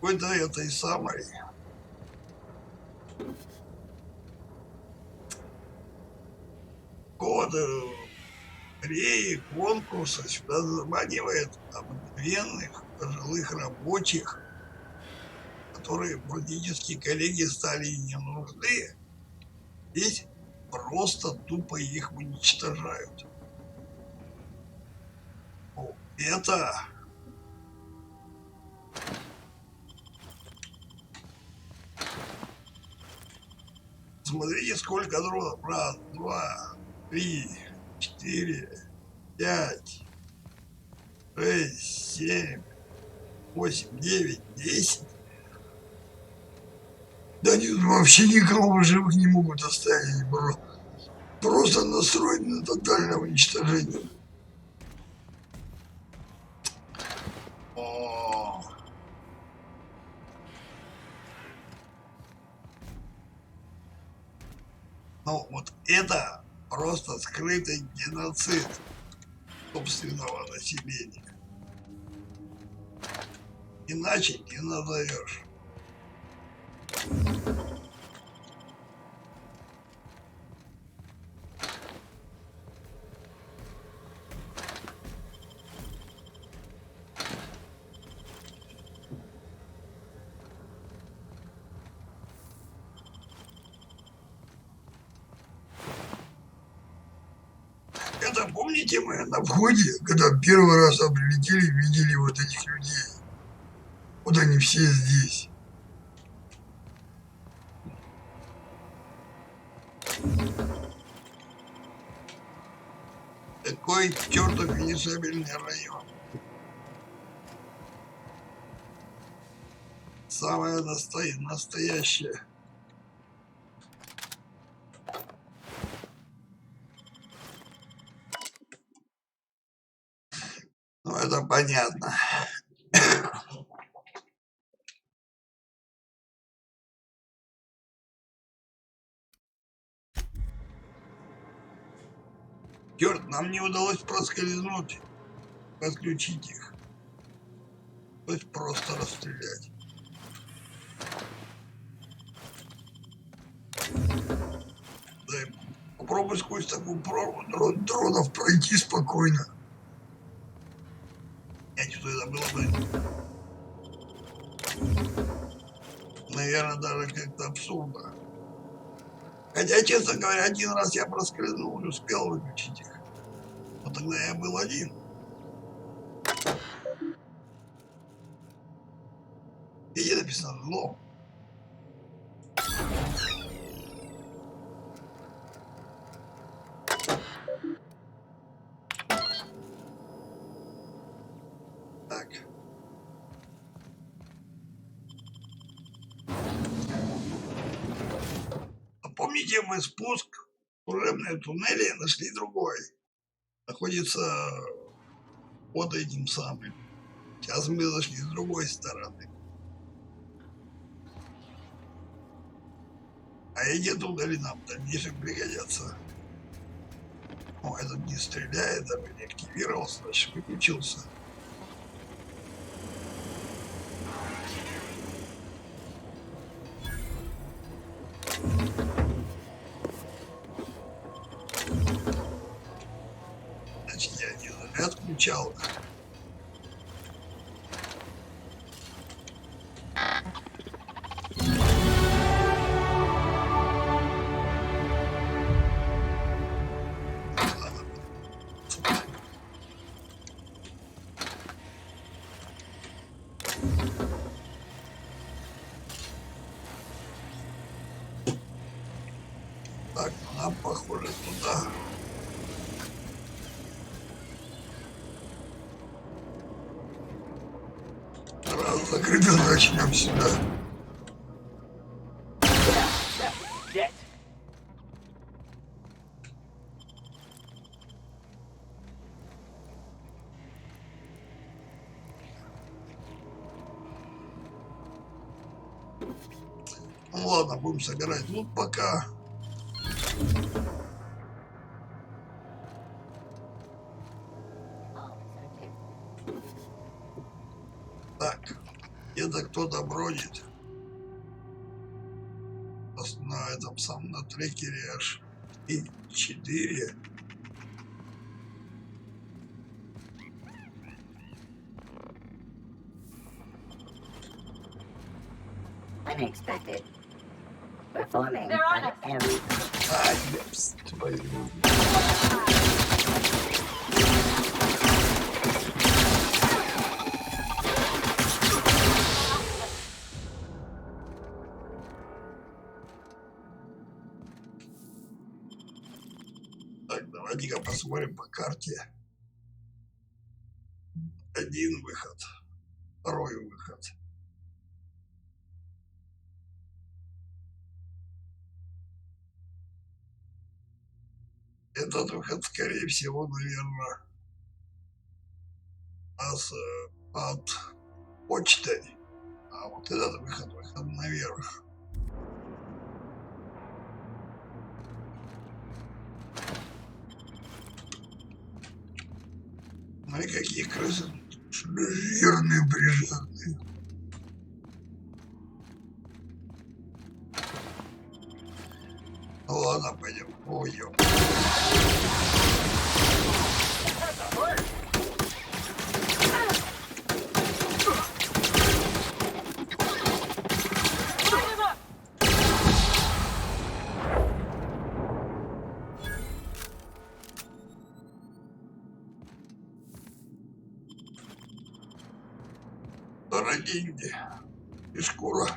какой-то этой самой какого-то конкурса сюда заманивает обыкновенных пожилых рабочих, которые практически коллеги стали не нужны. Здесь просто тупо их уничтожают. Это смотрите, сколько дронов. Раз, два, три, 4, 5, 6, 7, 8, 9, 10. Да они вообще никого в живых не могут оставить, бро. Просто настроены на тотальное уничтожение. О. Ну вот это просто скрытый геноцид собственного населения. Иначе не назовешь. Это помните мы на входе, когда первый раз прилетели, видели вот этих людей? Вот они все здесь. Такой чертов финишабельный район. Самое настоящее. Ну, это понятно. Черт, нам не удалось проскользнуть, подключить их. То есть просто расстрелять. Да, попробуй сквозь такую прорву дронов пройти спокойно. Что это было бы, наверное, даже как-то абсурдно. Хотя, честно говоря, один раз я проскользнул и успел выключить их. Но тогда я был один. Где написано «зло»? Так. Помните, мы спуск в служебные туннели нашли другой. Находится под этим самым. Сейчас мы зашли с другой стороны. А эти туннели нам в дальнейшем пригодятся. О, этот не стреляет, даже не активировался, значит выключился. Значит, я не заряд включал. Так, нам похоже туда. Раз закрыто, значит нам сюда. Ну ладно, будем собирать лут пока. Так, где-то кто кто-то бродит на этом самом на трекере аж и 4. Unexpected. Performing They're on an us. airy Ай, епс, твою. Так, давайте-ка посмотрим по карте. Один выход, второй выход. Этот выход, скорее всего, наверное, нас под почтой. А вот этот выход наверх. Ну и какие крысы жирные-прижирные. Ну ладно, пойдем. Ой, ёп. Деньги и шкура.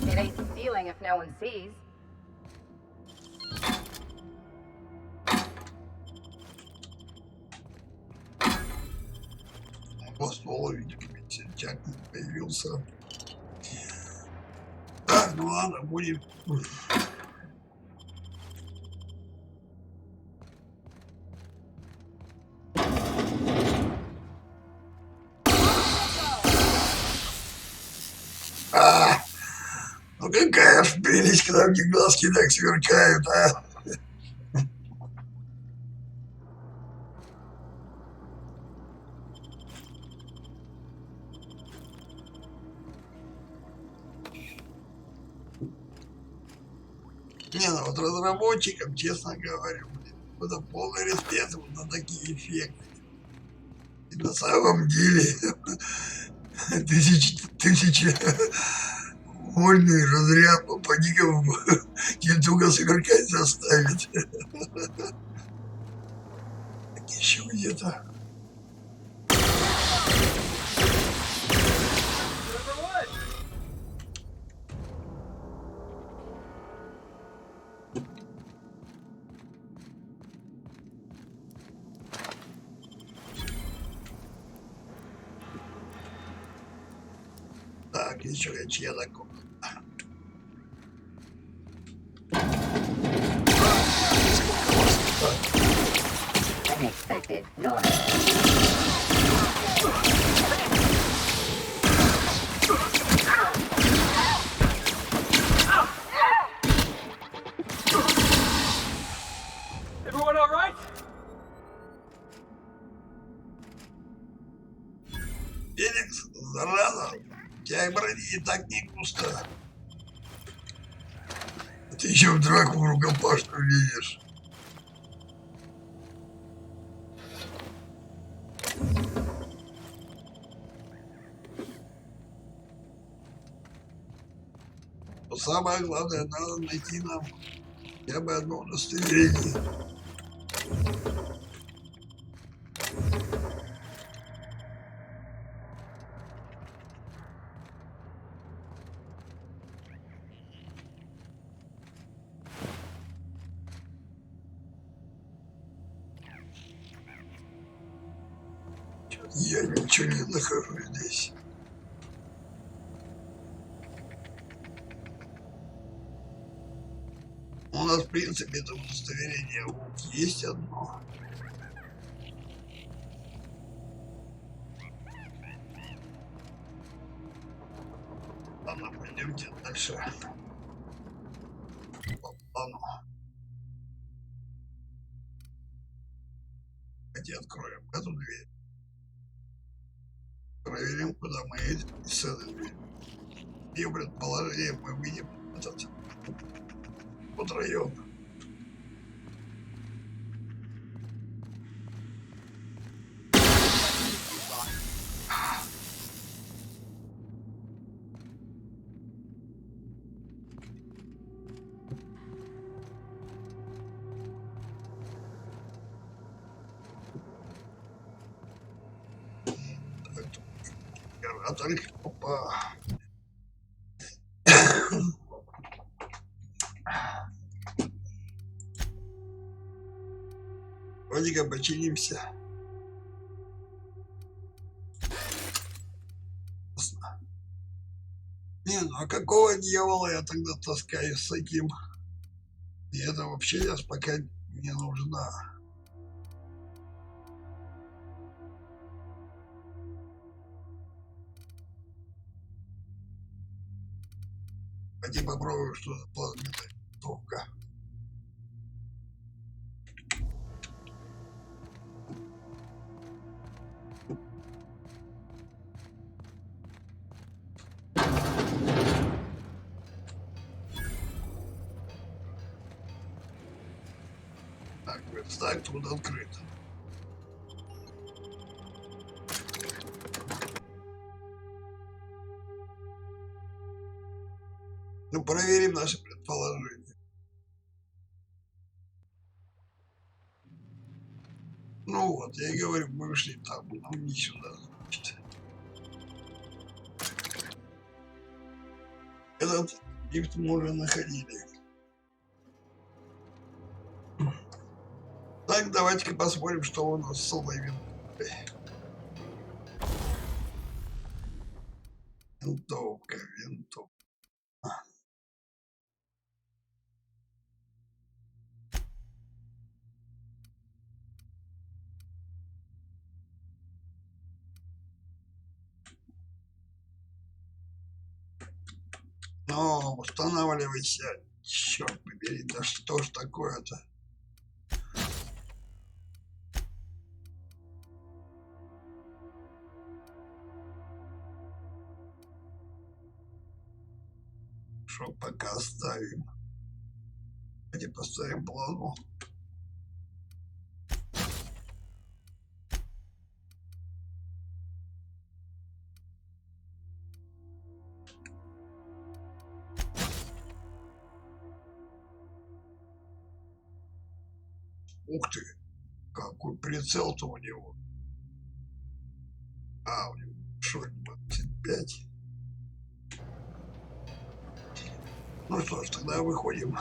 It ain't stealing if no one sees. По стволу, видимо, сетчак появился. Так, ну ладно, будем. Ну какая ж прелесть, когда мне глазки так сверкают, а? Не, ну вот разработчикам, честно говоря, это полный респект вот на такие эффекты. И на самом деле тысячи вольный разряд попадиков туго сверкать заставит. Еще где-то. Так, еще чья-то комната. unexpected noise. Everyone all right? Феникс, зараза, у тебя брони и так не густо. Ты еще в драку в рукопашную лезешь. Но самое главное, надо найти нам хотя бы одно удостоверение. Я ничего не нахожу здесь. У нас, в принципе, это удостоверение есть одно. Ладно, пойдемте дальше. Давайте откроем эту дверь. Проверим, куда мы едем с этой двери. Ее предположение мы выйдем этот вот район. Опа. Вроде-ка починимся. Не, ну а какого дьявола я тогда таскаюсь с этим? И это вообще сейчас пока не нужна. Пойди попробую, что за плазменная винтовка. Так, верстак тут открыт. Ну, проверим наши предположения. Ну вот, я и говорю, мы ушли там, нам не сюда, значит. Этот лифт мы уже находили. Так, давайте-ка посмотрим, что у нас с этой винтовкой. Винтовка. Ну, устанавливайся. Черт побери, да что ж такое-то? Что пока оставим? Давайте поставим плазму. Ух ты, какой прицел-то у него. А, у него шорт 25. Ну что ж, тогда выходим.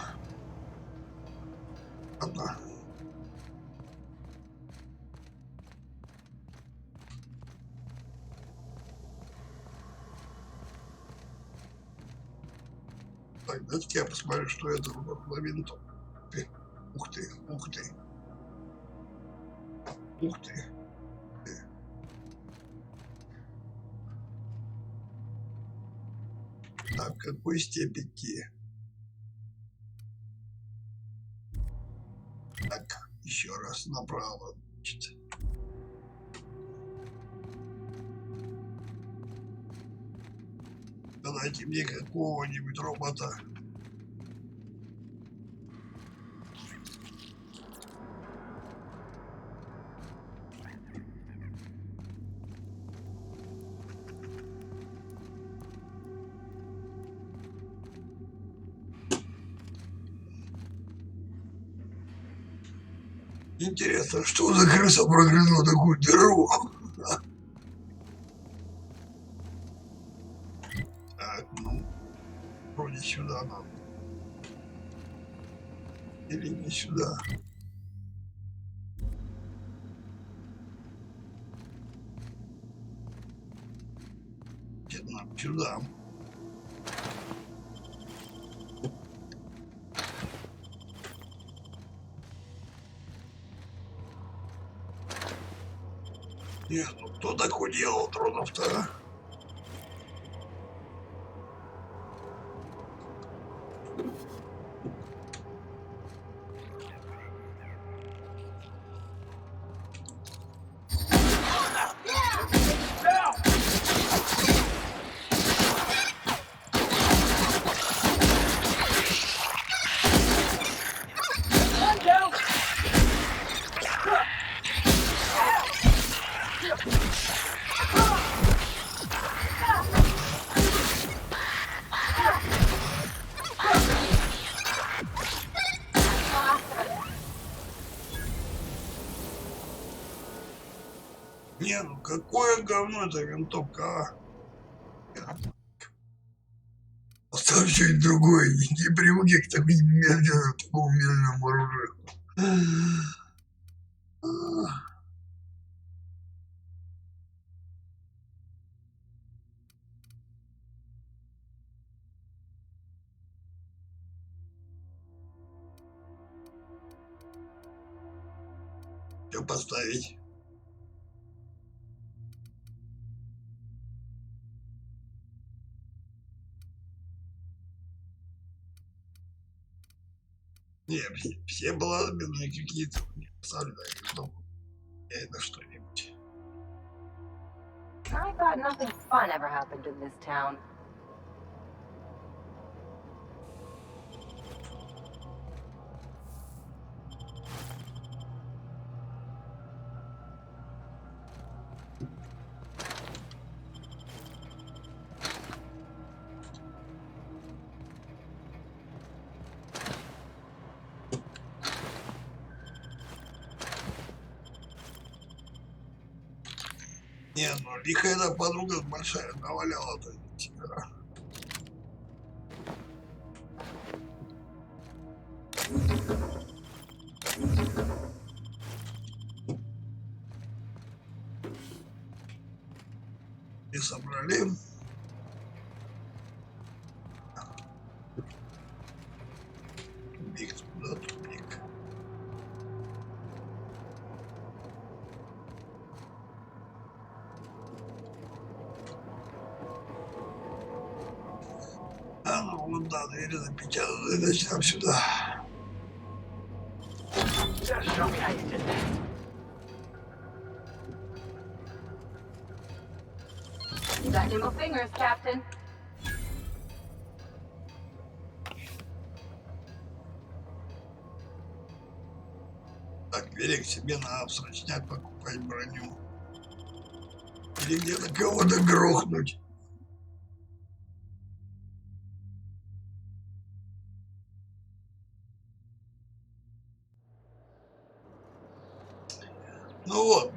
Одна. Так, дайте-ка я посмотрю, что это за винтовка. Ух ты, ух ты. Ух ты. Так, в какой степени? Так, еще раз направо, значит. Дайте мне какого-нибудь робота. Интересно, что за крыса прогрызла такую дыру? Так, ну, вроде сюда надо. Или не сюда. Нам сюда. Не, ну кто так уделал дронов-то, а? down. Не, ну какое говно эта винтовка, а? Оставь что-нибудь другое, не привыкли к такому медленному оружию. Что поставить? Не, все благословенные какие-то не поставляю, что я это что-нибудь. I thought nothing fun ever happened in this town. Не, ну лихая эта подруга большая наваляла-то тебя. И собрали. Тупик туда, тупик. А ну вот да, двери запечатаны, начнем сюда. Just show me how you did that. Got nimble fingers, Captain. Так, берег себе надо срочнять покупать броню. Или где-то кого-то грохнуть. Ну вот,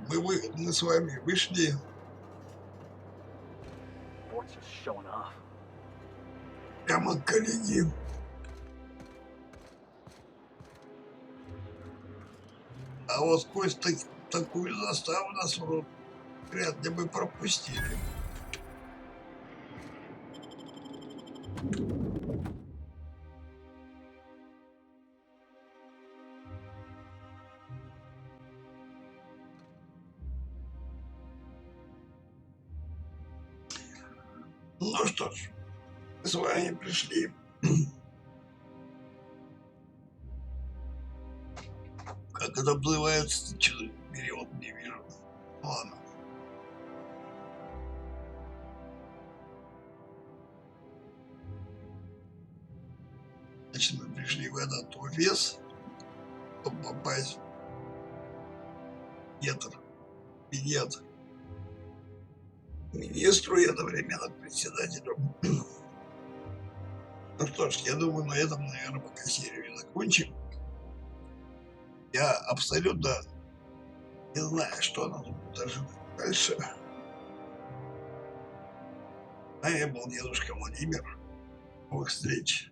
мы с вами вышли. Fort's just showing off. Прямо к колонии. А вот сквозь такую заставу нас вряд ли бы пропустили. Ну что ж, мы с вами пришли. Как это обзывается, что-то перевод не вижу. Ладно. Значит, мы пришли в этот офис, чтобы попасть в кабинет министру и одновременно председателю. Ну что ж, я думаю, на этом, наверное, пока серию закончим. Я абсолютно не знаю, что нас будет ожидать дальше. А я был дедушка Владимир. До новых встреч.